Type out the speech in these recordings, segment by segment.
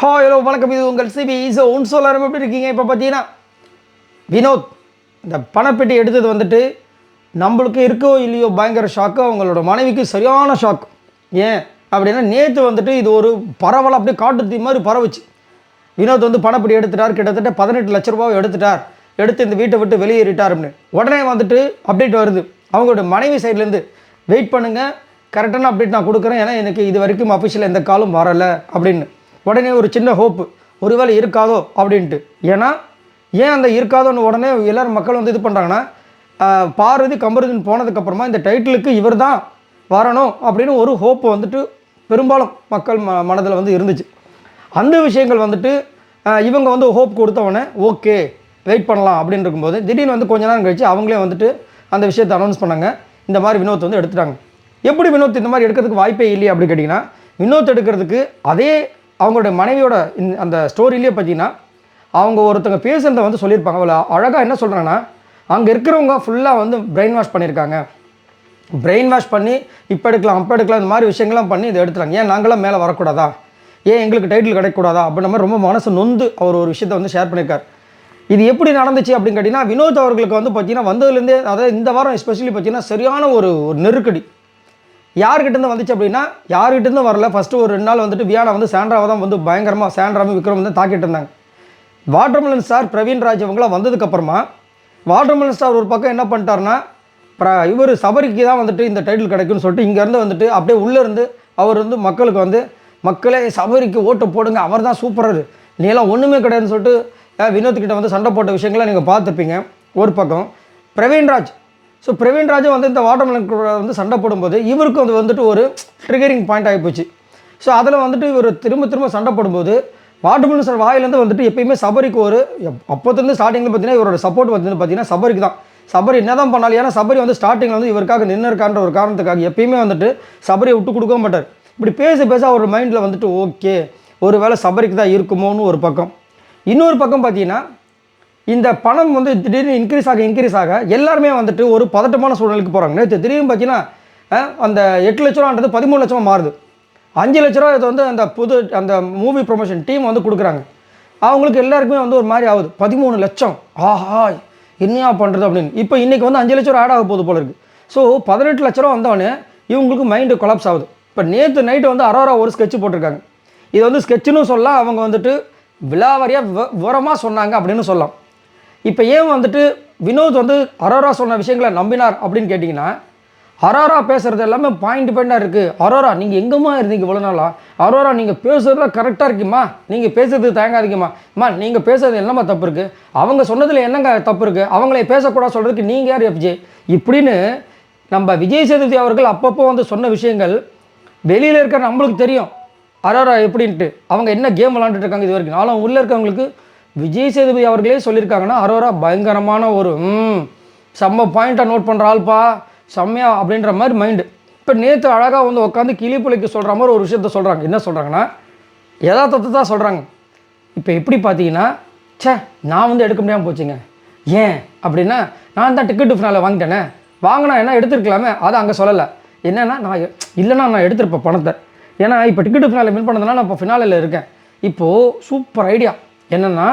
Hello வணக்கம், இது உங்கள் சிபி. ஸோ எல்லாரும் எப்படி இருக்கீங்க? இப்போ பார்த்தீங்கன்னா வினோத் இந்த பணப்பெட்டி எடுத்தது வந்துட்டு நம்மளுக்கு இருக்கோ இல்லையோ பயங்கர ஷாக்கு, அவங்களோட மனைவிக்கு சரியான ஷாக். ஏன் அப்படின்னா நேற்று வந்துட்டு இது ஒரு பரவலாக அப்படியே காட்டு தீ மாதிரி பரவுச்சு. வினோத் வந்து பணப்பெட்டி எடுத்துட்டார், கிட்டத்தட்ட 18 லட்ச ரூபாவை எடுத்துட்டார், எடுத்து இந்த வீட்டை விட்டு வெளியேறிட்டார் அப்படின்னு உடனே வந்துட்டு அப்டேட் வருது அவங்களோட மனைவி சைட்லேருந்து. வெயிட் பண்ணுங்கள், கரெக்டான அப்டேட் நான் கொடுக்குறேன், ஏன்னா எனக்கு இது வரைக்கும் அஃபிஷியல் எந்த காலும் வரலை அப்படின்னு. உடனே ஒரு சின்ன ஹோப்பு, ஒருவேளை இருக்காதோ அப்படின்ட்டு. ஏன்னா ஏன் அந்த இருக்காதோன்னு உடனே எல்லோரும் மக்கள் வந்து இது பண்ணுறாங்கன்னா, பார்வதி கம்பருதின்னு போனதுக்கப்புறமா இந்த டைட்டிலுக்கு இவர் தான் வரணும் அப்படின்னு ஒரு ஹோப்பு வந்துட்டு பெரும்பாலும் மக்கள் மனதில் வந்து இருந்துச்சு. அந்த விஷயங்கள் வந்துட்டு இவங்க வந்து ஹோப் கொடுத்தவொடனே ஓகே வெயிட் பண்ணலாம் அப்படின்னு இருக்கும்போது திடீர்னு வந்து கொஞ்ச நேரம் கழிச்சு அவங்களே வந்துட்டு அந்த விஷயத்தை அனௌன்ஸ் பண்ணாங்க. இந்த மாதிரி வினோத் வந்து எடுத்துட்டாங்க. எப்படி வினோத் இந்த மாதிரி எடுக்கிறதுக்கு வாய்ப்பே இல்லையே அப்படின்னு கேட்டிங்கன்னா, வினோத் எடுக்கிறதுக்கு அதே அவங்களுடைய மனைவியோட அந்த ஸ்டோரியிலே பார்த்தீங்கன்னா அவங்க ஒருத்தங்க பேசுகிறத வந்து சொல்லியிருப்பாங்க. அவ்வளோ அழகாக என்ன சொல்கிறாங்கன்னா, அங்கே இருக்கிறவங்க ஃபுல்லாக வந்து பிரெயின் வாஷ் பண்ணியிருக்காங்க. பிரெயின் வாஷ் பண்ணி இப்போ எடுக்கலாம் அப்போ எடுக்கலாம் இந்த மாதிரி விஷயங்கள்லாம் பண்ணி இதை எடுத்துட்டாங்க. ஏன் நாங்களாம் மேலே வரக்கூடாதா, ஏன் எங்களுக்கு டைட்டில் கிடைக்கக்கூடாதா அப்படின்ற மாதிரி ரொம்ப மனசு நொந்து அவர் ஒரு விஷயத்தை வந்து ஷேர் பண்ணியிருக்கார். இது எப்படி நடந்துச்சு அப்படின்னு கேட்டிங்கன்னா, வினோத் அவர்களுக்கு வந்து பார்த்திங்கன்னா வந்ததுலேருந்தே, அதாவது இந்த வாரம் எஸ்பெஷலி பார்த்திங்கன்னா சரியான ஒரு நெருக்கடி. யார்கிட்டேருந்து வந்துச்சு அப்படின்னா, யார்கிட்டேருந்து வரல. ஃபஸ்ட்டு ஒரு 2 நாள் வந்துட்டு வியானா வந்து சாண்ட்ராவை தான் வந்து பயங்கரமாக சாண்ட்ராவும் விக்ரம் வந்து தாக்கிட்டு இருந்தாங்க. வாட்டர்மெலன் ஸ்டார் பிரவீன் ராஜ் இவங்களாம் வந்ததுக்கப்புறமா வாட்டர்மெலன் ஸ்டார் ஒரு பக்கம் என்ன பண்ணிட்டார்னா, இவர் சபரிக்கு தான் வந்துட்டு இந்த டைட்டில் கிடைக்கும்னு சொல்லிட்டு இங்கேருந்து வந்துட்டு அப்படியே உள்ளேருந்து அவர் வந்து மக்களுக்கு வந்து, மக்களே சபரிக்கு ஓட்டு போடுங்க, அவர் தான் சூப்பராக, நீலாம் ஒன்றுமே கிடையாதுன்னு சொல்லிட்டு வினோத்கிட்ட வந்து சண்டை போட்ட விஷயங்களை நீங்கள் பார்த்துருப்பீங்க. ஒரு பக்கம் பிரவீன் ராஜ், ஸோ பிரவீன் ராஜும் வந்து இந்த வாட்டர்மெலன் வந்து சண்டை போடும்போது இவருக்கும் அது வந்துட்டு ஒரு ட்ரிகரிங் பாயிண்ட் ஆகிப்போச்சு. ஸோ அதில் வந்துட்டு இவர் திரும்ப சண்டை போடும்போது வாட்டர்மெலன் சார் வாயிலேருந்து வந்துட்டு எப்பயுமே சபரிக்கு ஒரு அப்போத்துலேருந்து ஸ்டார்டிங்கில் பார்த்தீங்கன்னா இவரோட சப்போர்ட் வந்து பார்த்தீங்கன்னா சபரிக்கு தான். சபரி என்ன தான் பண்ணாலும், ஏன்னா சபரி வந்து ஸ்டார்டிங்கில் வந்து இவருக்காக நின்றுருக்கான்ற ஒரு காரணத்துக்காக எப்பயுமே வந்துட்டு சபரியை விட்டு கொடுக்க மாட்டார். இப்படி பேச அவர் மைண்டில் வந்துட்டு ஓகே ஒரு வேளை சபரிக்கு தான் இருக்குமோன்னு ஒரு பக்கம். இன்னொரு பக்கம் பார்த்தீங்கன்னா இந்த பணம் வந்து திடீர்னு இன்க்ரீஸ் ஆக எல்லாருமே வந்துட்டு ஒரு பதட்டமான சூழ்நிலைக்கு போகிறாங்க. நேற்று திடீர்னு பார்த்தீங்கன்னா அந்த 8 லட்ச ரூபான்றது 13 லட்சமாக மாறுது. 5 லட்ச ரூபா இது வந்து அந்த மூவி ப்ரொமோஷன் டீம் வந்து கொடுக்குறாங்க. அவங்களுக்கு எல்லாருக்குமே வந்து ஒரு மாதிரி ஆகுது. 13 லட்சம், ஆஹா என்னையா பண்ணுறது அப்படின்னு. இப்போ இன்றைக்கி வந்து 5 லட்ச ரூபா ஆட் ஆக போகுது போல இருக்குது. ஸோ 18 லட்ச ரூபா வந்தவொடனே இவங்களுக்கு மைண்டு கொலாப்ஸ் ஆகுது. இப்போ நேற்று நைட்டு வந்து அரோரா ஒரு ஸ்கெட்ச் போட்டிருக்காங்க. இது வந்து ஸ்கெட்சுன்னு சொல்லலாம், அவங்க வந்துட்டு விலாவாரியாக விவரமாக சொன்னாங்க அப்படின்னு சொல்லலாம். இப்போ ஏன் வந்துட்டு வினோத் வந்து அரோரா சொன்ன விஷயங்களை நம்பினார் அப்படின்னு கேட்டிங்கன்னா, அரோரா பேசுகிறது எல்லாமே பாயிண்டாக இருக்குது. அரோரா நீங்கள் எங்கேம்மா இருந்தீங்க இவ்வளோ நாளா, அரோரா நீங்கள் பேசுகிறதுல கரெக்டாக இருக்குமா, நீங்கள் பேசுறது தயங்காதீங்கம்மா, நீங்கள் பேசுறது என்னம்மா தப்பு இருக்குது, அவங்க சொன்னதில் என்னங்க தப்பு இருக்குது, அவங்களே பேசக்கூடாது சொல்கிறதுக்கு நீங்கள் யார் எஃப்ஜே இப்படின்னு நம்ம விஜய் சேதுபதி அவர்கள் அப்பப்போ வந்து சொன்ன விஷயங்கள் வெளியில் இருக்கிற நம்மளுக்கு தெரியும் அரோரா எப்படின்ட்டு, அவங்க என்ன கேம் விளாண்டுட்டு இருக்காங்க இது வரைக்கும். நானும் உள்ளே இருக்கவங்களுக்கு விஜய் சேதுபதி அவர்களே சொல்லியிருக்காங்கன்னா அரோரா பயங்கரமான ஒரு செம்ம பாயிண்ட்டாக நோட் பண்ணுற ஆள்பா, செம்மையா அப்படின்ற மாதிரி மைண்டு. இப்போ நேற்று அழகாக வந்து உட்காந்து கிளிப்புலைக்கு சொல்கிற மாதிரி ஒரு விஷயத்த சொல்கிறாங்க. என்ன சொல்கிறாங்கன்னா, யதார்த்தத்தை தான் சொல்கிறாங்க. இப்போ எப்படி பார்த்தீங்கன்னா, நான் வந்து எடுக்க முடியாமல் போச்சுங்க. ஏன் அப்படின்னா, நான் தான் டிக்கெட்டு ஃபினாலே வாங்கிட்டேனே, வாங்கினா என்ன எடுத்துருக்கலாமே, அதை அங்கே சொல்லலை. என்னென்னா நான் எடுத்துருப்பேன் பணத்தை, ஏன்னா இப்போ டிக்கெட்டு ஃபினாலே வின் பண்ணதுனால நான் இப்போ ஃபினாலில் இருக்கேன். இப்போது சூப்பர் ஐடியா என்னென்னா,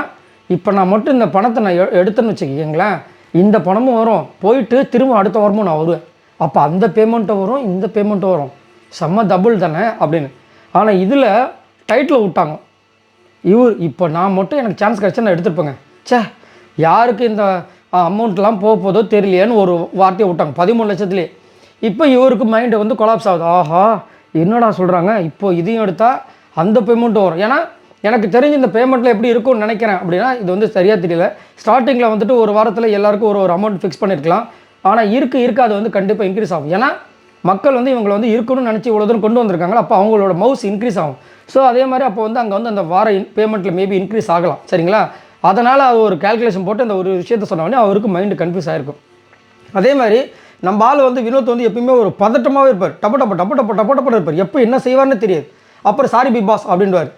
இப்போ நான் மட்டும் இந்த பணத்தை நான் எடுத்தேன்னு வச்சுக்கிங்களேன், இந்த பணமும் வரும், போயிட்டு திரும்ப அடுத்த வாரமும் நான் வருவேன், அப்போ அந்த பேமெண்ட்டும் வரும் இந்த பேமெண்ட்டும் வரும், செம்ம டபுள் தானே அப்படின்னு. ஆனால் இதில் டைட்டில் விட்டாங்க இப்போ நான் மட்டும் எனக்கு சான்ஸ் கிடச்சா நான் எடுத்துருப்பேங்க. யாருக்கு இந்த அமௌண்ட்லாம் போதோ தெரியலையேன்னு ஒரு வார்த்தையை விட்டாங்க 13 லட்சத்துலேயே. இப்போ இவருக்கு மைண்டு வந்து கொலாப்ஸ் ஆகுது. ஆஹா என்னடா சொல்கிறாங்க, இப்போ இதையும் எடுத்தால் அந்த பேமெண்ட்டும் வரும். ஏன்னா எனக்கு தெரிஞ்சு இந்த பேமெண்ட்டில் எப்படி இருக்கும்னு நினைக்கிறேன் அப்படின்னா, இது வந்து சரியாக தெரியல. ஸ்டார்டிங்கில் வந்துட்டு ஒரு வாரத்தில் எல்லாருக்கும் ஒரு அமௌண்ட் ஃபிக்ஸ் பண்ணியிருக்கலாம். ஆனால் இருக்காது வந்து கண்டிப்பாக இன்க்ரீஸ் ஆகும். ஏன்னா மக்கள் வந்து இவங்களை வந்து இருக்கணும்னு நினச்சி இவ்வளோ தூரம் கொண்டு வந்திருக்காங்களா, அப்போ அவங்களோட மவுஸ் இன்க்ரீஸ் ஆகும். ஸோ அதே மாதிரி அப்போ வந்து அங்கே வந்து அந்த வார பேமெண்ட்டில் மேபி இன்க்ரீஸ் ஆகலாம். சரிங்களா, அதனால் அது ஒரு கேல்குலேஷன் போட்டு அந்த ஒரு விஷயத்த சொன்னோடனே அவருக்கு மைண்டு கன்ஃபியூஸ் ஆகிருக்கும். அதே மாதிரி நம்ம ஆள் வந்து வினோத் வந்து எப்பயுமே ஒரு பதட்டமாகவே இருப்பார். டப்ப இருப்பார். எப்போ என்ன செய்வார்னு தெரியாது. அப்புறம் சாரி பிக் பாஸ் அப்படின்வார்.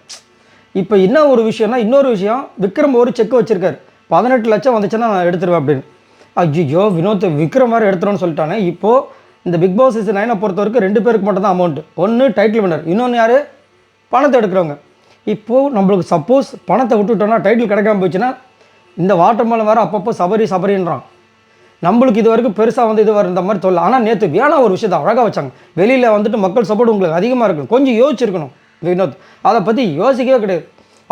இப்போ என்ன ஒரு விஷயம்னா, இன்னொரு விஷயம், விக்ரம் ஒரு செக் வச்சுருக்காரு, 18 லட்சம் வந்துச்சுன்னா நான் எடுத்துருவேன் அப்படின்னு. ஐயோ வினோத் விக்ரம் வேறு எடுத்துருவோன்னு சொல்லிட்டானே. இப்போது இந்த பிக் பாஸ் சீசன் 9 பொறுத்த வரைக்கும் 2 பேருக்கு மட்டும் தான் அமௌண்ட்டு. ஒன்று டைட்டில் வின்னர், இன்னொன்று யார் பணத்தை எடுக்கிறவங்க. இப்போது நம்மளுக்கு சப்போஸ் பணத்தை விட்டுட்டோம்னா டைட்டில் கிடைக்காம போச்சுன்னா இந்த வாட்டர்மேலன் வேறு அப்பப்போ சபரின்றான். நம்மளுக்கு இது வரைக்கும் பெருசாக வந்து இது வர இந்த மாதிரி சொல்லலாம். ஆனால் நேற்று வேணாம் ஒரு விஷயத்தை அழகாக வச்சாங்க. வெளியில் வந்துட்டு மக்கள் சப்போர்ட் உங்களுக்கு அதிகமாக இருக்கணும், கொஞ்சம் யோசிச்சிருக்கணும் வினோத். அதை பற்றி யோசிக்கவே கிடையாது.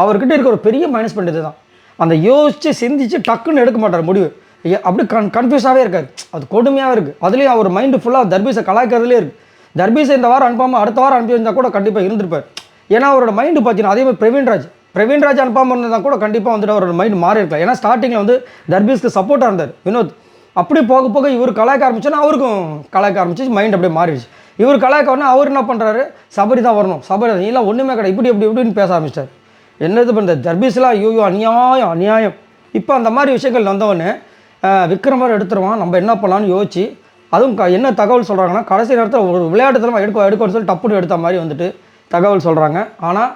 அவர்கிட்ட இருக்க ஒரு பெரிய மைனஸ் பண்ணிட்டு தான் அந்த யோசித்து சிந்திச்சு டக்குன்னு எடுக்க மாட்டார் முடிவு. அப்படி கன்ஃபியூஸாகவே இருக்காது, அது கொடுமையாகவே இருக்குது. அதுலேயும் அவர் மைண்டு ஃபுல்லாக தர்பீஸை கலாய்க்கிறதுலே இருக்குது. தர்பீஸை இந்த வாரம் அனுப்பாமல் அடுத்த வாரம் அனுப்பியிருந்தால் கூட கண்டிப்பாக இருந்திருப்பார். ஏன்னா அவரோட மைண்டு பார்த்தீங்கன்னா அதே மாதிரி பிரவீன்ராஜ் அனுப்பாமல் இருந்தால் கூட கண்டிப்பாக வந்துட்டு அவரோட மைண்டு மாறி இருக்கலாம். ஏன்னா ஸ்டார்டிங்கில் வந்து தர்பீஸ்க்கு சப்போர்ட்டாக இருந்தார் வினோத். அப்படி போக போக இவர் கலாய்க்க ஆரம்பிச்சோன்னா அவருக்கும் கலாய்க்க ஆரம்பிச்சு மைண்ட் அப்படியே மாறிடுச்சு. இவர் கலாய்க்க வரணும், அவர் என்ன பண்ணுறாரு, சபரி தான் வரணும், சபரி நீலாம் ஒன்றுமே கிடையாது, இப்படின்னு பேச ஆரம்பிச்சிட்டார். என்ன இது பண்ணுறது தர்பீஸ்லாம் ஐயோ அநியாயம். இப்போ அந்த மாதிரி விஷயங்கள் வந்தவொடனே விக்ரம் வேறு எடுத்துருவான், நம்ம என்ன பண்ணலான்னு யோசிச்சு அதுவும் என்ன தகவல் சொல்கிறாங்கன்னா கடைசி நேரத்தில் ஒரு விளையாட்டு தரமாக எடுக்கணும்னு சொல்லி டப்புன்னு எடுத்த மாதிரி வந்துட்டு தகவல் சொல்கிறாங்க. ஆனால்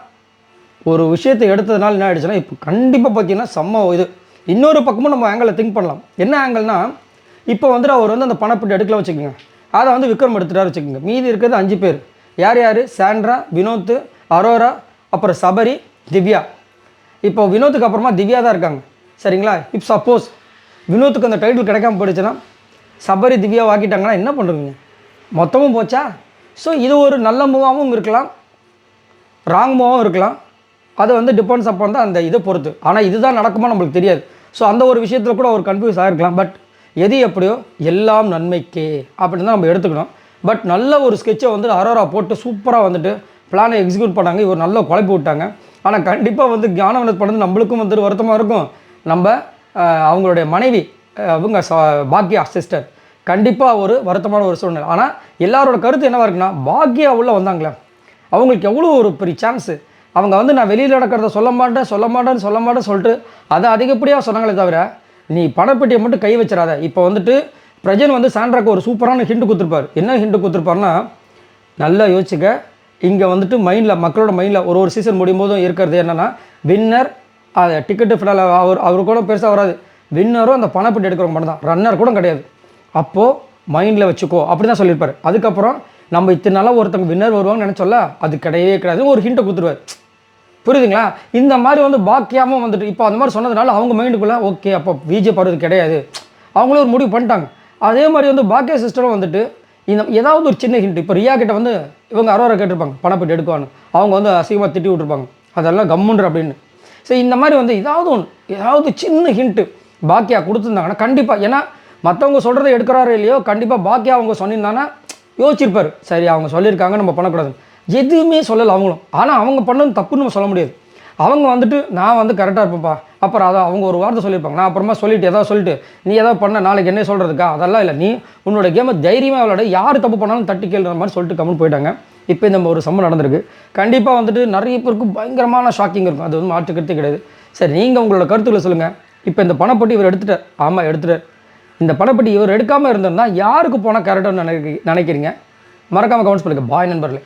ஒரு விஷயத்தை எடுத்ததுனால என்ன ஆகிடுச்சுன்னா இப்போ கண்டிப்பாக பார்த்தீங்கன்னா செம்ம இது. இன்னொரு பக்கமும் நம்ம ஆங்கிளில் திங்க் பண்ணலாம். என்ன ஆங்கிள்னா இப்போ வந்துட்டு அவர் வந்து அந்த பணப்பட்டு எடுக்கலாம் வச்சுக்கோங்க, அதை வந்து விக்ரம் எடுத்துட்டாரு வச்சுக்கோங்க. மீதி இருக்கிறது 5 பேர். யார் சாண்ட்ரா, வினோத், அரோரா, அப்புறம் சபரி, திவ்யா. இப்போ வினோத்துக்கு அப்புறமா திவ்யா தான் இருக்காங்க சரிங்களா. இப்போ சப்போஸ் வினோத்துக்கு அந்த டைட்டில் கிடைக்காம போயிடுச்சுன்னா சபரி திவ்யா வாக்கிட்டாங்கன்னா என்ன பண்ணுறீங்க, மொத்தமும் போச்சா. ஸோ இது ஒரு நல்ல மூவாகவும் இருக்கலாம், ராங் மூவாகவும் இருக்கலாம். அது வந்து டிபெண்ட்ஸ் அப்போ வந்து அந்த இதை பொறுத்து. ஆனால் இதுதான் நடக்குமா நம்மளுக்கு தெரியாது. ஸோ அந்த ஒரு விஷயத்தில் கூட ஒரு கன்ஃபியூஸ் ஆகிருக்கலாம். பட் எது எப்படியோ எல்லாம் நன்மைக்கே அப்படின்னு தான் நம்ம எடுத்துக்கணும். பட் நல்ல ஒரு ஸ்கெட்சை வந்து அரோரா போட்டு சூப்பராக வந்துட்டு பிளானை எக்ஸிக்யூட் பண்ணாங்க. இவர் நல்லா குழப்பி விட்டாங்க. ஆனால் கண்டிப்பாக வந்து ஞானவனத் பண்ணது நம்மளுக்கும் வந்துட்டு வருத்தமாக இருக்கும். நம்ம அவங்களுடைய மனைவி அவங்க பாக்யா சிஸ்டர் கண்டிப்பாக ஒரு வருத்தமான ஒரு சூழ்நிலை. ஆனால் எல்லாரோட கருத்து என்னவாக இருக்குன்னா பாக்யா உள்ளே வந்தாங்களே அவங்களுக்கு எவ்வளோ ஒரு பெரிய சான்ஸு. அவங்க வந்து நான் வெளியில் நடக்கிறத சொல்ல மாட்டேன்னு சொல்லிட்டு அதை அதிகப்படியாக சொன்னாங்களே தவிர நீ பணப்பெட்டியை மட்டும் கை வச்சிடாத. இப்போ வந்துட்டு பிரஜன் வந்து சாண்ட்ராக்கு ஒரு சூப்பரான ஹிண்ட் கொடுத்துருப்பார். என்ன ஹிண்ட் கொடுத்துருப்பாருன்னா நல்லா யோசிச்சுக்க, இங்கே வந்துட்டு மைண்டில் மக்களோட மைண்டில் ஒரு சீசன் முடியும் போதும் இருக்கிறது என்னென்னா வின்னர் அது டிக்கெட்டு ஃபினால் அவர் கூட பெருசாக வராது. வின்னரும் அந்த பணப்பெட்டி எடுக்கிறவங்க மட்டும் தான், ரன்னர் கூட கிடையாது. அப்போது மைண்டில் வச்சுக்கோ அப்படி தான் சொல்லியிருப்பார். அதுக்கப்புறம் நம்ம இத்தனை நாளாக ஒருத்தவங்க வின்னர் வருவாங்கன்னு நினச்சோல்ல, அது கிடையவே கிடையாது ஒரு ஹிண்ட்டை கொடுத்துருவார். புரியுதுங்களா. இந்த மாதிரி வந்து பாக்கியாமல் வந்துட்டு இப்போ அந்த மாதிரி சொன்னதுனால அவங்க மைண்டுக்குள்ளே ஓகே அப்போ விஜய் பருவது கிடையாது அவங்களும் ஒரு முடிவு பண்ணிட்டாங்க. அதே மாதிரி வந்து பாக்கியா சிஸ்டரும் வந்துட்டு இந்த ஏதாவது ஒரு சின்ன ஹிண்ட் இப்போ ரியா கிட்ட வந்து இவங்க அரோரா கேட்டிருப்பாங்க பணப்பட்டு எடுக்குவான்னு, அவங்க வந்து அசிங்கமாக திட்டி விட்டுருப்பாங்க அதெல்லாம் கம்முன்ற அப்படின்னு. ஸோ இந்த மாதிரி வந்து ஏதாவது சின்ன ஹிண்ட்டு பாக்கியா கொடுத்துருந்தாங்கன்னா கண்டிப்பாக, ஏன்னா மற்றவங்க சொல்கிறத எடுக்கிறாரோ இல்லையோ கண்டிப்பாக பாக்கியா அவங்க சொன்னிருந்தாங்கன்னா யோசிச்சிருப்பார், சரி அவங்க சொல்லியிருக்காங்க நம்ம பண்ணக்கூடாது. எதுவுமே சொல்லலை அவங்களும். ஆனால் அவங்க பண்ணது தப்புன்னு நம்ம சொல்ல முடியாது. அவங்க வந்துட்டு நான் வந்து கரெக்டாக இருப்பேன்ப்பா, அப்புறம் அதை அவங்க ஒரு வார்த்தை சொல்லியிருப்பாங்க, நான் அப்புறமா சொல்லிவிட்டு எதாவது சொல்லிட்டு நீ எதாவது பண்ண நாளைக்கு என்ன சொல்கிறதுக்கா, அதெல்லாம் இல்லை, நீ உன்னோட கேமை தைரியமாக விளையாட, யார் தப்பு பண்ணாலும் தட்டி கேள்ற மாதிரி சொல்லிட்டு கம்முன்னு போயிட்டாங்க. இப்போ இந்த ஒரு சம்பவம் நடந்திருக்கு. கண்டிப்பாக வந்துட்டு நிறைய பேருக்கு பயங்கரமான ஷாக்கிங் இருக்கும், அது வந்து மாற்றுக்கிறதே கிடையாது. சரி நீங்கள் உங்களோட கருத்துக்களை சொல்லுங்கள். இப்போ இந்த பணப்பட்டி இவர் எடுத்துட்டார், ஆமாம் எடுத்துட்டார். இந்த பணப்பட்டி இவர் எடுக்காமல் இருந்திருந்தால் யாருக்கு போனால் கரெக்டாக நினைக்கிறீங்க? மறக்காமல் கமெண்ட்ஸ் பண்ணுங்கள். பாய் நண்பர்களே.